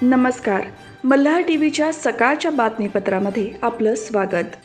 नमस्कार. मल्हार टीव्हीच्या सकाळच्या बातमीपत्रामध्ये आपलं स्वागत.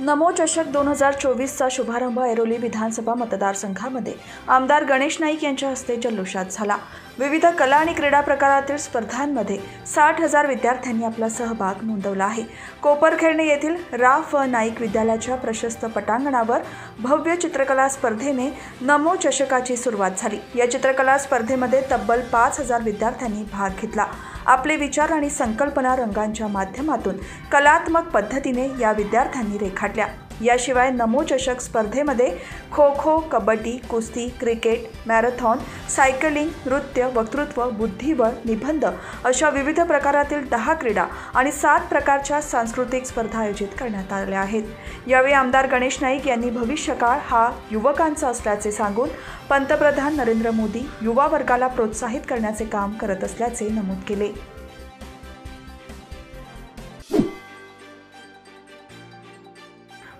नमो चषक 2024चा शुभारंभ ऐरोली विधानसभा मतदारसंघामध्ये आमदार गणेश नाईक यांच्या हस्ते जल्लोषात झाला. विविध कला आणि क्रीडा प्रकारातील स्पर्धांमध्ये 60,000 विद्यार्थ्यांनी आपला सहभाग नोंदवला आहे. कोपरखेरणे येथील रा. फ. नाईक विद्यालयाच्या प्रशस्त पटांगणावर भव्य चित्रकला स्पर्धेने नमो चषकाची सुरुवात झाली. या चित्रकला स्पर्धेमध्ये तब्बल 5,000 विद्यार्थ्यांनी भाग घेतला. आपले विचार आणि संकल्पना रंगांच्या माध्यमातून कलात्मक पद्धतीने या विद्यार्थ्यांनी रेखाटल्या. याशिवाय नमो चषक स्पर्धेमध्ये खो खो, कबड्डी, कुस्ती, क्रिकेट, मॅरेथॉन, सायकलिंग, नृत्य, वक्तृत्व, बुद्धिबळ, निबंध अशा विविध प्रकारातील 10 क्रीडा आणि 7 प्रकारच्या सांस्कृतिक स्पर्धा आयोजित करण्यात आल्या आहेत. यावेळी आमदार गणेश नाईक यांनी भविष्यकाळ हा युवकांचा असल्याचे सांगून पंतप्रधान नरेंद्र मोदी युवा वर्गाला प्रोत्साहित करण्याचे काम करत असल्याचे नमूद केले.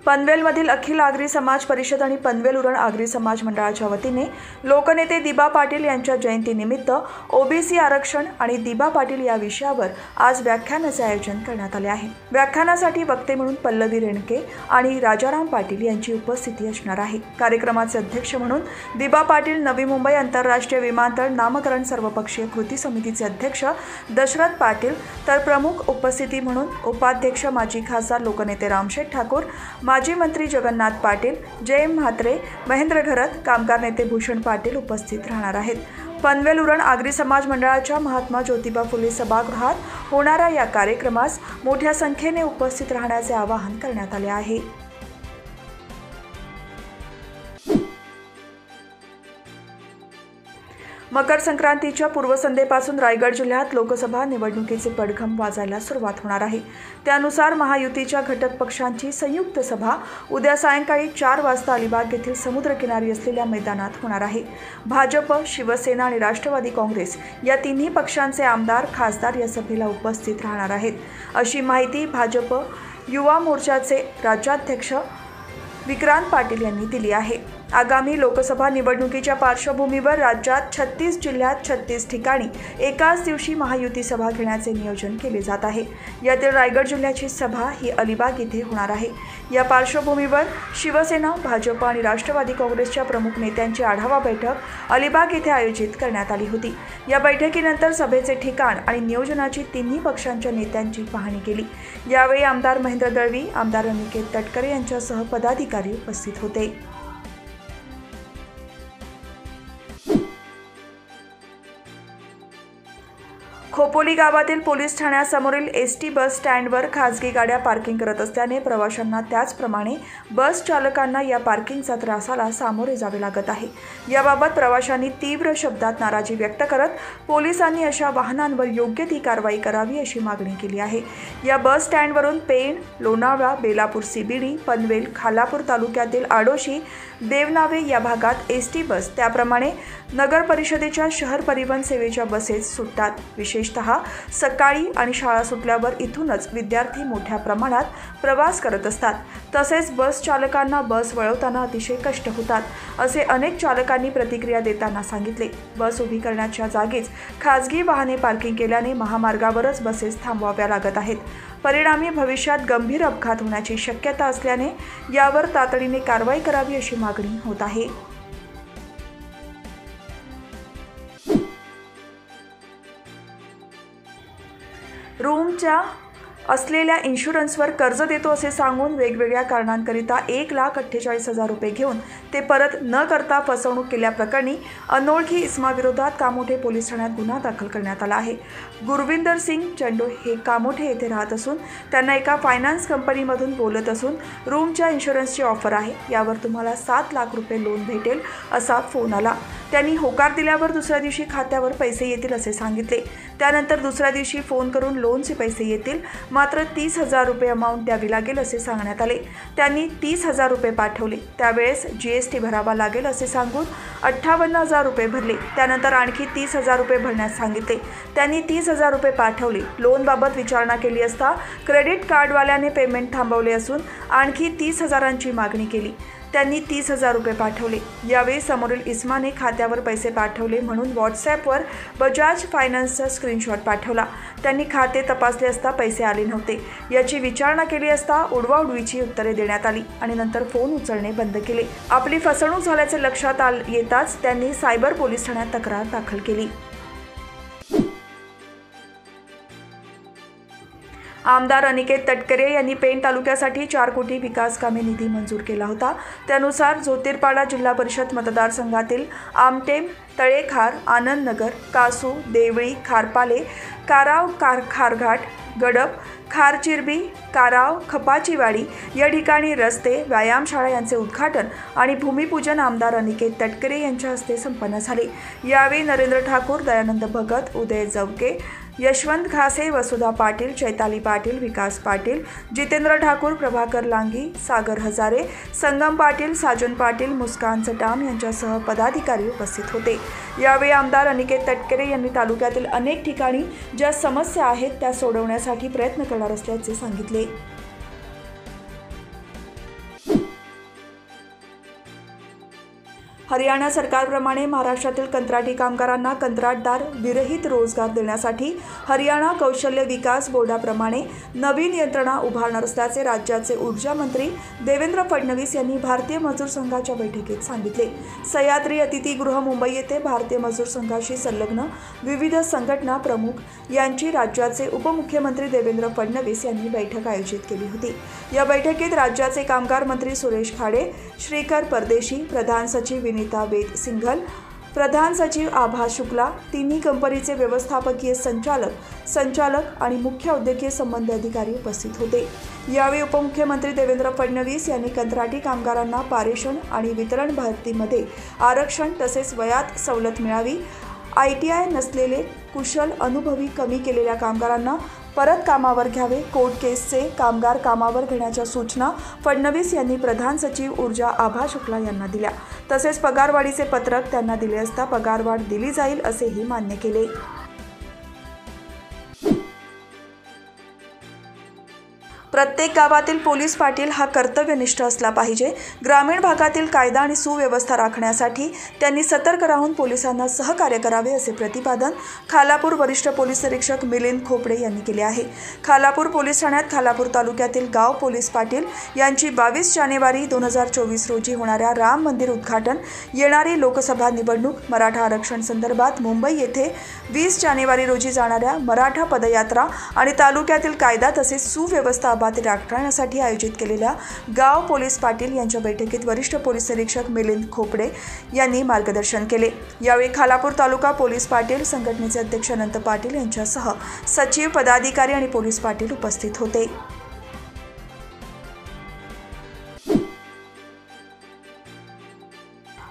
पनवेलमधील अखिल आगरी समाज परिषद आणि पनवेल उरण आगरी समाज मंडळाच्या वतीने लोकनेते दिबा पाटील यांच्या जयंतीनिमित्त ओबीसी आरक्षण आणि दिबा पाटील या विषयावर आज व्याख्यानाचे आयोजन करण्यात आले आहे. व्याख्यानासाठी वक्ते म्हणून पल्लवी रेणके आणि राजाराम पाटील यांची उपस्थिती असणार आहे. कार्यक्रमाचे अध्यक्ष म्हणून दिबा पाटील, नवी मुंबई आंतरराष्ट्रीय विमानतळ नामकरण सर्वपक्षीय कृती समितीचे अध्यक्ष दशरथ पाटील, तर प्रमुख उपस्थिती म्हणून उपाध्यक्ष माजी खासदार लोकनेते रामशेठ ठाकूर, माजी मंत्री जगन्नाथ पाटील, जय म्हात्रे, महेंद्र घरत, कामगार नेते भूषण पाटील उपस्थित राहणार आहेत. पनवेल उरण आगरी समाज मंडळाच्या महात्मा ज्योतिबा फुले सभागृहात होणाऱ्या या कार्यक्रमास मोठ्या संख्येने उपस्थित राहण्याचे आवाहन करण्यात आले आहे. मकर संक्रांतीच्या पूर्वसंध्येपासून रायगड जिल्ह्यात लोकसभा निवडणुकीचे पडघम वाजायला सुरुवात होणार आहे. त्यानुसार महायुतीच्या घटक पक्षांची संयुक्त सभा उद्या सायंकाळी 4 वाजता अलिबाग येथील समुद्रकिनारी असलेल्या मैदानात होणार आहे. भाजप, शिवसेना आणि राष्ट्रवादी काँग्रेस या तिन्ही पक्षांचे आमदार, खासदार या सभेला उपस्थित राहणार आहेत, अशी माहिती भाजप युवा मोर्चाचे राज्याध्यक्ष विक्रांत पाटील यांनी दिली आहे. आगामी लोकसभा निवडणुकीच्या पार्श्वभूमीवर राज्यात 36 जिल्ह्यात 36 ठिकाणी एकाच दिवशी महायुती सभा घेण्याचे नियोजन केले जात आहे. यातील रायगड जिल्ह्याची सभा ही अलिबाग येथे होणार आहे. या पार्श्वभूमीवर शिवसेना, भाजप आणि राष्ट्रवादी काँग्रेसच्या प्रमुख नेत्यांची आढावा बैठक अलिबाग येथे आयोजित करण्यात आली होती. या बैठकीनंतर सभेचे ठिकाण आणि नियोजनाची तिन्ही पक्षांच्या नेत्यांची पाहणी केली. यावेळी आमदार महेंद्र दळवी, आमदार अनिकेत तटकरे यांच्यासह पदाधिकारी उपस्थित होते. खोपोली गावातील पोलीस ठाण्यासमोरील एसटी बस स्टँडवर खासगी गाड्या पार्किंग करत असल्याने प्रवाशांना त्याचप्रमाणे बस चालकांना या पार्किंगचा त्रासाला सामोरे जावे लागत आहे. याबाबत प्रवाशांनी तीव्र शब्दात नाराजी व्यक्त करत पोलिसांनी अशा वाहनांवर योग्य ती कारवाई करावी अशी मागणी केली आहे. या बस स्टँडवरून पेण, लोणावळा, बेलापूर CBD, पनवेल, खालापूर तालुक्यातील आडोशी, देवनावे या भागात एसटी बस, त्याप्रमाणे नगर परिषदेच्या शहर परिवहन सेवेच्या बसेस सुटतात. विशेषतः सकाळी आणि शाळा सुटल्यावर इथूनच विद्यार्थी मोठ्या प्रमाणात प्रवास करत असतात. तसेच बस चालकांना बस वळवताना अतिशय कष्ट होतात, असे अनेक चालकांनी प्रतिक्रिया देताना सांगितले. बस उभी करण्याच्या जागीच खासगी वाहने पार्किंग केल्याने महामार्गावरच बसेस थांबवाव्या लागत आहेत. परिणामी भविष्यात गंभीर अपघात होण्याची शक्यता असल्याने यावर तातडीने कारवाई करावी अशी मागणी होत आहे. रूमच्या असलेल्या इन्शुरन्सवर कर्ज देतो असे सांगून वेगवेगळ्या कारणांकरिता 1,48,000 रुपये घेऊन ते परत न करता फसवणूक केल्याप्रकरणी अनोळखी इसमाविरोधात कामोठे पोलीस ठाण्यात गुन्हा दाखल करण्यात आला आहे. गुरविंदर सिंग चंडो हे कामोठे येथे राहत असून त्यांना एका फायनान्स कंपनीमधून बोलत असून रूमच्या इन्शुरन्सची ऑफर आहे, यावर तुम्हाला 7 लाख रुपये लोन भेटेल असा फोन आला. त्यांनी होकार दिल्यावर दुसऱ्या दिवशी खात्यावर पैसे येतील असे सांगितले. त्यानंतर दुसऱ्या दिवशी फोन करून लोनचे पैसे येतील, मात्र 30,000 रुपये अमाऊंट द्यावी लागेल असे सांगण्यात आले. त्यांनी 30,000 रुपये पाठवले. त्यावेळेस GST भरावा लागेल असे सांगून 58,000 रुपये भरले. त्यानंतर आणखी 30,000 रुपये भरण्यास सांगितले. त्यांनी 30,000 रुपये पाठवले. लोनबाबत विचारणा केली असता क्रेडिट कार्डवाल्याने पेमेंट थांबवले असून आणखी 30,000ची मागणी केली. त्यांनी 30,000 रुपये पाठवले। यावेळी समोरील इस्माने खात्यावर पैसे पाठवले म्हणून व्हॉट्सॲपवर बजाज फायनान्सचा स्क्रीनशॉट पाठवला। त्यांनी खाते तपासले असता पैसे आले नव्हते। याची विचारणा केली असता उडवाउडवीची उत्तरे देण्यात आली आणि नंतर फोन उचलणे बंद केले। आपली फसवणूक झाल्याचे लक्षात येताच त्यांनी सायबर पोलीस ठाण्यात तक्रार दाखल केली। आमदार अनिकेत तटकरे यांनी पेण तालुक्यासाठी 4 कोटी विकास कामे निधी मंजूर केला होता। त्यानुसार जोतिरपाडा जिल्हा परिषद मतदारसंघातील आमटेम, तळेखार, आनंदनगर, कासू, देवळी, खारपाले, काराव, खारघाट, गडप, खारचिरबी, काराव, खपाचीवाडी या ठिकाणी रस्ते, व्यायामशाळा यांचे उद्घाटन आणि भूमिपूजन आमदार अनिकेत तटकरे यांच्या हस्ते संपन्न झाले। यावेळी नरेंद्र ठाकूर, दयानंद भगत, उदय जवके, यशवंत घासे, वसुधा पाटील, चैताली पाटील, विकास पाटील, जितेंद्र ठाकूर, प्रभाकर लांगी, सागर हजारे, संगम पाटील, साजन पाटील, मुस्कान चटाम यांच्यासह पदाधिकारी उपस्थित होते। यावेळी आमदार अनिकेत तटकरे यांनी तालुक्यातील अनेक ठिकाणी ज्या समस्या आहेत त्या सोडवण्यासाठी प्रयत्न करणार असल्याचे सांगितले। हरियाणा सरकारप्रमाणे महाराष्ट्रातील कंत्राटी कामगारांना कंत्राटदार विरहित रोजगार देण्यासाठी हरियाणा कौशल्य विकास बोर्डाप्रमाणे नवीन यंत्रणा उभारणार असल्याचे राज्याचे ऊर्जा मंत्री देवेंद्र फडणवीस यांनी भारतीय मजूर संघाच्या बैठकीत सांगितले। सह्याद्री अतिथीगृह मुंबई येथे भारतीय मजूर संघाशी संलग्न विविध संघटना प्रमुख यांची राज्याचे उपमुख्यमंत्री देवेंद्र फडणवीस यांनी बैठक आयोजित केली होती। या बैठकीत राज्याचे कामगार मंत्री सुरेश खाडे, श्रीकर परदेशी, प्रधान सचिव नीता वेद सिंघल, प्रधान सचिव आभा शुक्ला, तिन्ही कंपनीचे व्यवस्थापकीय संचालक आणि मुख्य औद्योगिक संबंध अधिकारी उपस्थित होते। यावेळी उपमुख्यमंत्री देवेंद्र फडणवीस यांनी कंत्राटी कामगारांना पारेषण आणि वितरण भरतीमध्ये आरक्षण तसेच वयात सवलत मिळावी, ITI नसलेले कुशल अनुभवी कमी केलेल्या कामगारांना परत कामावर घ्यावे, कोर्ट केसचे कामगार कामावर घेण्याच्या सूचना फडणवीस यांनी प्रधान सचिव ऊर्जा आभा शुक्ला यांना दिल्या। तसेच पगारवाढीचे पत्रक त्यांना दिले असता पगारवाढ दिली जाईल असेही मान्य केले। प्रत्येक गावातील पोलीस पाटील हा कर्तव्यनिष्ठ असला पाहिजे। ग्रामीण भागातील कायदा आणि सुव्यवस्था राखण्यासाठी त्यांनी सतर्क राहून पोलिसांना सहकार्य करावे असे प्रतिपादन खालापूर वरिष्ठ पोलीस निरीक्षक मिलिंद खोपडे यांनी केले आहे। खालापूर पोलीस ठाण्यात खालापूर तालुक्यातील गाव पोलीस पाटील यांची 22 जानेवारी 2024 रोजी होणाऱ्या राम मंदिर उद्घाटन, येणारी लोकसभा निवडणूक, मराठा आरक्षण संदर्भात मुंबई येथे 20 जानेवारी रोजी जाणाऱ्या मराठा पदयात्रा आणि तालुक्यातील कायदा तसेच सुव्यवस्था राखण्यासाठी आयोजित केलेल्या गाव पोलीस पाटील यांच्या बैठकीत वरिष्ठ पोलीस निरीक्षक मिलिंद खोपडे यांनी मार्गदर्शन केले। यावेळी खालापूर तालुका पोलीस पाटील संघटनेचे अध्यक्ष अनंत पाटील यांच्यासह सचिव, पदाधिकारी आणि पोलीस पाटील उपस्थित होते।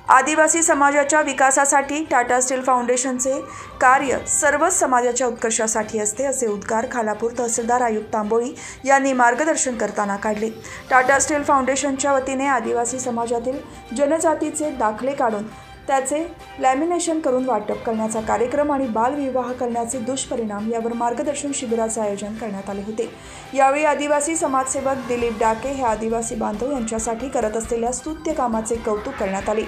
आदिवासी समाजाच्या विकासासाठी टाटा स्टील फाउंडेशनचे कार्य सर्वच समाजाच्या उत्कर्षासाठी असते असे उद्गार खालापूर तहसीलदार आयुक्त तांबोळी यांनी मार्गदर्शन करताना काढले। टाटा स्टील फाउंडेशनच्या वतीने आदिवासी समाजातील जनजातीचे दाखले काढून त्याचे लॅमिनेशन करून वाटप करण्याचा कार्यक्रम आणि बालविवाह करण्याचे दुष्परिणाम यावर मार्गदर्शन शिबिराचे आयोजन करण्यात आले होते। यावेळी आदिवासी समाजसेवक दिलीप डाके हे आदिवासी बांधव यांच्यासाठी करत असलेल्या स्तुत्य कामाचे कौतुक करण्यात आले।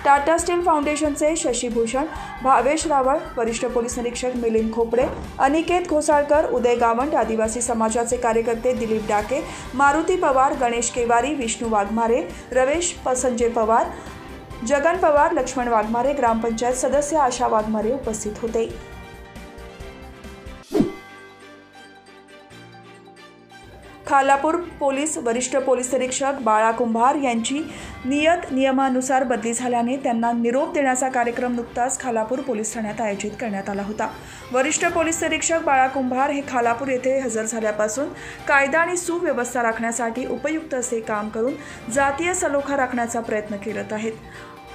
टाटा स्टील फाउंडेशनचे शशीभूषण, भावेश रावळ, वरिष्ठ पोलीस निरीक्षक मिलिंद खोपडे, अनिकेत घोसाळकर, उदय गावंट, आदिवासी समाजाचे कार्यकर्ते दिलीप डाके, मारुती पवार, गणेश केवारी, विष्णू वाघमारे, रवेश संजय पवार, जगन पवार, लक्ष्मण वाघमारे, ग्रामपंचायत सदस्य आशा वाघमारे उपस्थित होते। खालापूर पोलीस वरिष्ठ पोलीस निरीक्षक बाळा कुंभार यांची नियमानुसार बदली झाल्याने त्यांना निरोप देण्याचा कार्यक्रम नुकताच खालापूर पोलीस ठाण्यात आयोजित करण्यात आला होता। वरिष्ठ पोलीस निरीक्षक बाळा कुंभार हे खालापूर येथे हजर झाल्यापासून कायदा आणि सुव्यवस्था राखण्यासाठी उपयुक्त असे काम करून जातीय सलोखा राखण्याचा प्रयत्न करत आहेत।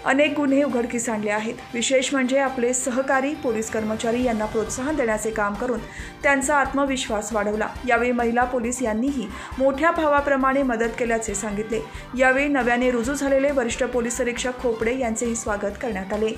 अनेक गुन्हे उघडकीस आणले आहेत। विशेष म्हणजे आपले सहकारी पोलीस कर्मचारी यांना प्रोत्साहन देण्याचे काम करून त्यांचा आत्मविश्वास वाढवला। यावेळी महिला पोलीस यांनीही मोठ्या भावाप्रमाणे मदत केल्याचे सांगितले। यावेळी नव्याने रुजू झालेले वरिष्ठ पोलीस निरीक्षक खोपडे यांचेही स्वागत करण्यात आले।